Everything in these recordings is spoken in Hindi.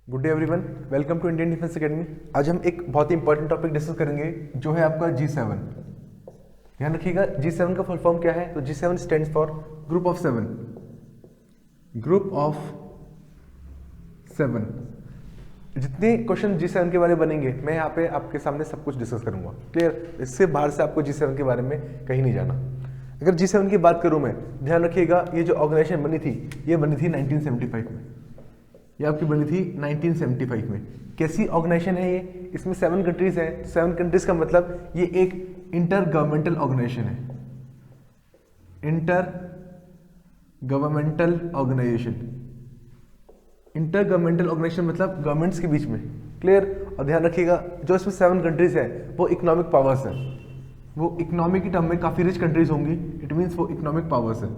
Good day everyone, welcome to Indian defence academy. आज हम एक बहुत ही इंपॉर्टेंट टॉपिक डिस्कस करेंगे जो है आपका G7। ध्यान रखिएगा G7 का फुल फॉर्म क्या है। तो G7 stands for group of seven. Group of seven. जितने क्वेश्चन G7 के बारे में बनेंगे मैं यहाँ पे आपके सामने सब कुछ डिस्कस करूंगा। क्लियर? इससे बाहर से आपको G7 के बारे में कहीं नहीं जाना। अगर G7 की बात करूं मैं, ध्यान रखिएगा ये जो ऑर्गेनाइजेशन बनी थी ये बनी थी 1975 में। ये आपकी बनी थी 1975 में। कैसी ऑर्गेनाइजेशन है ये? इसमें 7 कंट्रीज है। 7 कंट्रीज का मतलब ये एक इंटर गवर्नमेंटल ऑर्गेनाइजेशन है। Intergovernmental organisation. Intergovernmental organisation मतलब गवर्नमेंट्स के बीच में। क्लियर? और ध्यान रखिएगा जो इसमें 7 कंट्रीज है वो इकोनॉमिक पावर्स है। वो इकोनॉमिक की टर्म में काफी रिच कंट्रीज होंगी। इट मीन्स वो इकोनॉमिक पावर्स है।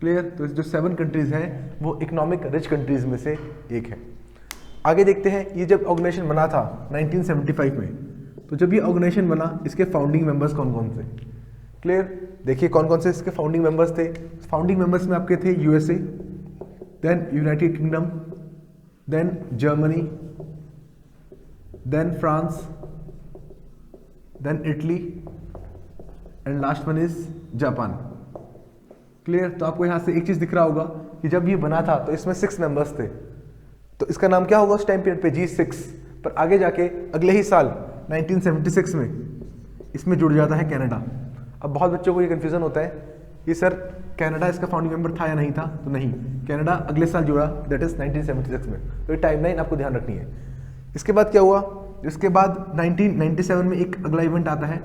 क्लियर? तो जो 7 कंट्रीज हैं वो इकोनॉमिक रिच कंट्रीज में से एक है। आगे देखते हैं ये जब ऑर्गेनाइजेशन बना था 1975 में, तो जब ये ऑर्गेनाइजेशन बना इसके फाउंडिंग मेंबर्स कौन कौन से? क्लियर? देखिए कौन कौन से इसके फाउंडिंग मेंबर्स थे। फाउंडिंग मेंबर्स में आपके थे USA, then United Kingdom, then Germany, then France, then Italy and last one is Japan. Clear? तो आपको यहां से एक चीज दिख रहा होगा कि जब ये बना था तो इसमें 6 मेंबर्स थे। तो इसका नाम क्या होगा उस टाइम पीरियड पे? G6। पर आगे जाके अगले ही साल 1976 में इसमें जुड़ जाता है कनाडा। अब बहुत बच्चों को ये कंफ्यूजन होता है कि सर कनाडा इसका फाउंडिंग मेंबर था या नहीं था? तो नहीं, कनाडा अगले साल जुड़ा, दैट इज 1976 में। तो ये टाइमलाइन आपको ध्यान रखनी है। इसके बाद क्या हुआ? इसके बाद 1997 में एक अगला इवेंट आता है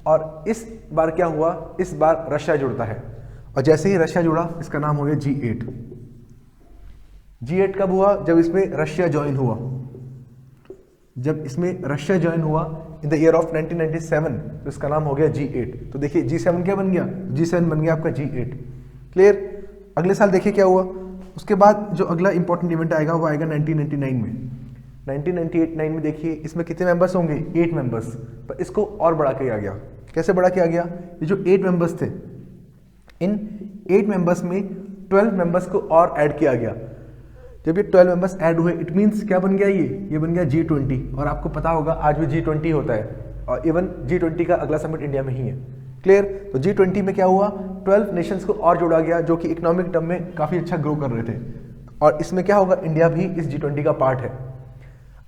और इस बार क्या हुआ? इस बार रशिया जुड़ता है और जैसे ही रशिया जुड़ा इसका नाम हो गया G8। G8 कब हुआ? जब इसमें रशिया ज्वाइन हुआ। जब इसमें रशिया ज्वाइन हुआ इन द ईयर ऑफ 1997 तो इसका नाम हो गया G8। तो देखिए G7 क्या बन गया? G7 बन गया आपका G8। क्लियर? अगले साल देखिए क्या हुआ। उसके बाद जो अगला इंपॉर्टेंट इवेंट आएगा वो आएगा 1999 में। 1999 में देखिए इसमें कितने मेंबर्स होंगे? 8 मेंबर्स। पर इसको और बड़ा किया गया। कैसे बड़ा किया गया? ये जो 8 मेंबर्स थे, इन 8 मेंबर्स में 12 मेंबर्स को और ऐड किया गया। जब ये 12 मेंबर्स ऐड हुए इट मींस क्या बन गया? ये बन गया G20। और आपको पता होगा आज भी G20 होता है और इवन G20 का अगला समिट इंडिया में ही है। क्लियर? तो G20 में क्या हुआ? 12 नेशंस को और जोड़ा गया जो कि इकोनॉमिक टर्म में काफी अच्छा ग्रो कर रहे थे। और इसमें क्या होगा? इंडिया भी इस G20 का पार्ट है।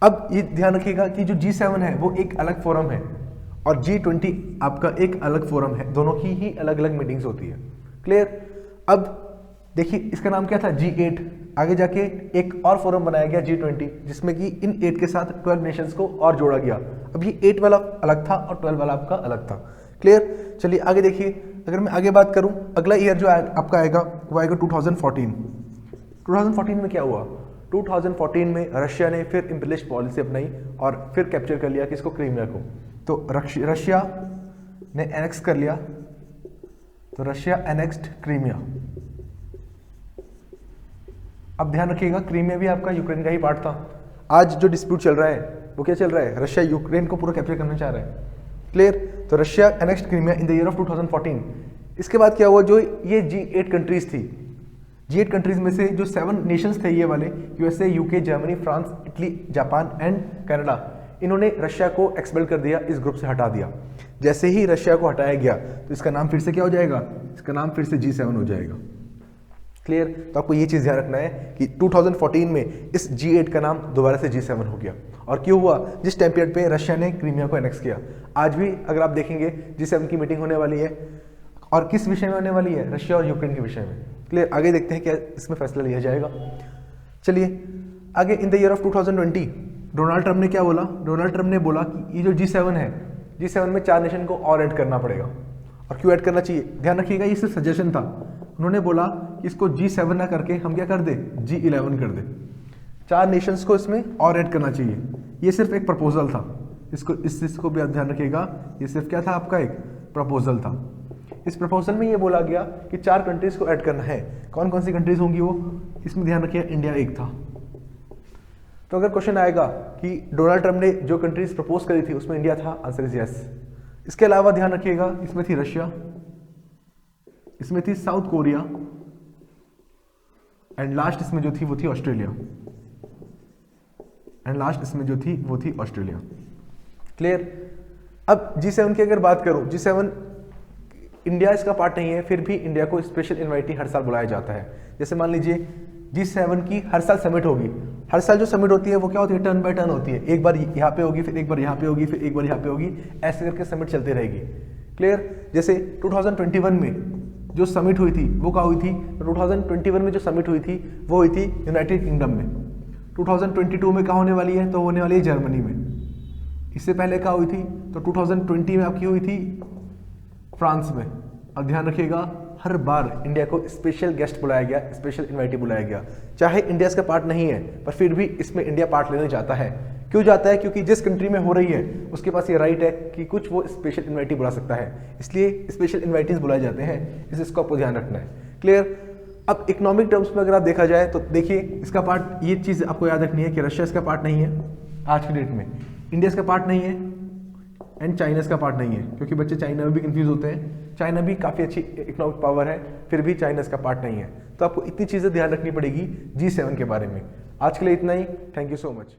अब ये ध्यान रखिएगा कि जो G7 है वो एक अलग फोरम है और G20 आपका एक अलग फोरम है। दोनों की ही अलग अलग मीटिंग्स होती है। क्लियर? अब देखिए इसका नाम क्या था? G8। आगे जाके एक और फोरम बनाया गया G20 जिसमें कि इन 8 के साथ 12 नेशंस को और जोड़ा गया। अब ये 8 वाला अलग था और 12 वाला आपका अलग था। क्लियर? चलिए आगे देखिए। अगर मैं आगे बात करूं, अगला ईयर जो आपका आएगा वो आएगा 2014। 2014 में क्या हुआ? 2014 में रशिया ने फिर इंपीरियलिस्ट पॉलिसी अपनाई और फिर कैप्चर कर लिया किसको? क्रीमिया को। तो रशिया ने एनेक्स कर लिया। तो रशिया एनेक्स्ड क्रीमिया। अब ध्यान रखिएगा क्रीमिया भी आपका यूक्रेन का ही पार्ट था। आज जो डिस्प्यूट चल रहा है वो क्या चल रहा है? रशिया यूक्रेन को पूरा कैप्चर करना चाह रहा है। क्लियर? तो Russia annexed Crimea in the year of 2014। इसके बाद क्या हुआ? जो ये G8 कंट्रीज थी, G8 कंट्रीज में से जो 7 नेशंस थे ये वाले USA, UK, Germany, France, Italy, Japan and Canada, इन्होंने रशिया को एक्सपेल कर दिया, इस ग्रुप से हटा दिया। जैसे ही रशिया को हटाया गया तो इसका नाम फिर से क्या हो जाएगा? इसका नाम फिर से G7 हो जाएगा। क्लियर? तो आपको ये चीज ध्यान रखना है कि 2014 में इस G8 का नाम दोबारा से G7 हो गया। और क्यों हुआ? जिस टाइम पीरियड पे रशिया ने क्रीमिया को एनेक्स किया। आज भी अगर आप देखेंगे G7 की मीटिंग होने वाली है और किस विषय में होने वाली है? रशिया और यूक्रेन के विषय में। क्लियर? आगे देखते हैं क्या इसमें फैसला लिया जाएगा। चलिए आगे। In the year of 2020 Donald Trump ने क्या बोला? डोनाल्ड ट्रम्प ने बोला कि ये जो G7 है, G7 में 4 नेशन को और ऐड करना पड़ेगा। और क्यों ऐड करना चाहिए? ध्यान रखिएगा ये सिर्फ सजेशन था। उन्होंने बोला कि इसको G7 ना करके हम क्या कर दे? G11 कर दे। 4 नेशंस को इसमें और ऐड करना चाहिए। ये सिर्फ एक प्रपोजल था। इसको इस चीज को भी आप ध्यान रखिएगा। ये सिर्फ क्या था? आपका एक प्रपोजल था। इस प्रपोजल में ये बोला गया कि 4 कंट्रीज को ऐड करना है। कौन कौन सी कंट्रीज होंगी वो? इसमें ध्यान रखिएगा इंडिया एक था। तो अगर क्वेश्चन आएगा कि डोनाल्ड ट्रम्प ने जो कंट्रीज प्रपोज करी थी उसमें इंडिया था, आंसर इज यस। इसके अलावा ध्यान रखिएगा इसमें थी रशिया, इसमें थी साउथ कोरिया एंड लास्ट इसमें जो थी वो थी ऑस्ट्रेलिया। एंड लास्ट इसमें जो थी वो थी ऑस्ट्रेलिया। क्लियर। अब G7 की अगर बात करूं, G7 इंडिया इसका पार्ट नहीं है, फिर भी इंडिया को स्पेशल इन्वाइटी हर साल बुलाया जाता है। जैसे मान लीजिए G7 की हर साल समिट होगी, हर साल जो समिट होती है वो क्या होती है, टर्न बाय टर्न होती है। एक बार यहाँ पे होगी, फिर एक बार यहाँ पे होगी, फिर एक बार यहाँ पे होगी, ऐसे करके समिट चलती रहेगी। क्लियर। जैसे 2021 में जो समिट हुई थी वो क्या हुई थी, 2021 में जो समिट हुई थी वो हुई थी यूनाइटेड किंगडम में। 2022 में क्या होने वाली है, तो होने वाली है जर्मनी में। इससे पहले क्या हुई थी, तो 2020 में आपकी हुई थी फ्रांस में। अब ध्यान रखिएगा, हर बार इंडिया को स्पेशल गेस्ट बुलाया गया, स्पेशल इन्वाइटी बुलाया गया। चाहे इंडिया इसका पार्ट नहीं है, पर फिर भी इसमें इंडिया पार्ट लेने जाता है। क्यों जाता है, क्योंकि जिस कंट्री में हो रही है उसके पास ये राइट है कि कुछ वो स्पेशल इन्वाइटी बुला सकता है, इसलिए स्पेशल इन्वाइटीज बुलाए जाते हैं। इसको आपको ध्यान रखना है। क्लियर। अब इकोनॉमिक टर्म्स में अगर आप देखा जाए तो देखिए इसका पार्ट, ये चीज़ आपको याद रखनी है कि रशिया इसका पार्ट नहीं है आज की डेट में, इंडिया इसका पार्ट नहीं है एंड चाइना इसका पार्ट नहीं है, क्योंकि बच्चे चाइना में भी कंफ्यूज होते हैं। चाइना भी काफ़ी अच्छी इकोनॉमिक पावर है, फिर भी चाइना इसका पार्ट नहीं है। तो आपको इतनी चीज़ें ध्यान रखनी पड़ेगी G7 के बारे में। आज के लिए इतना ही। Thank you so much.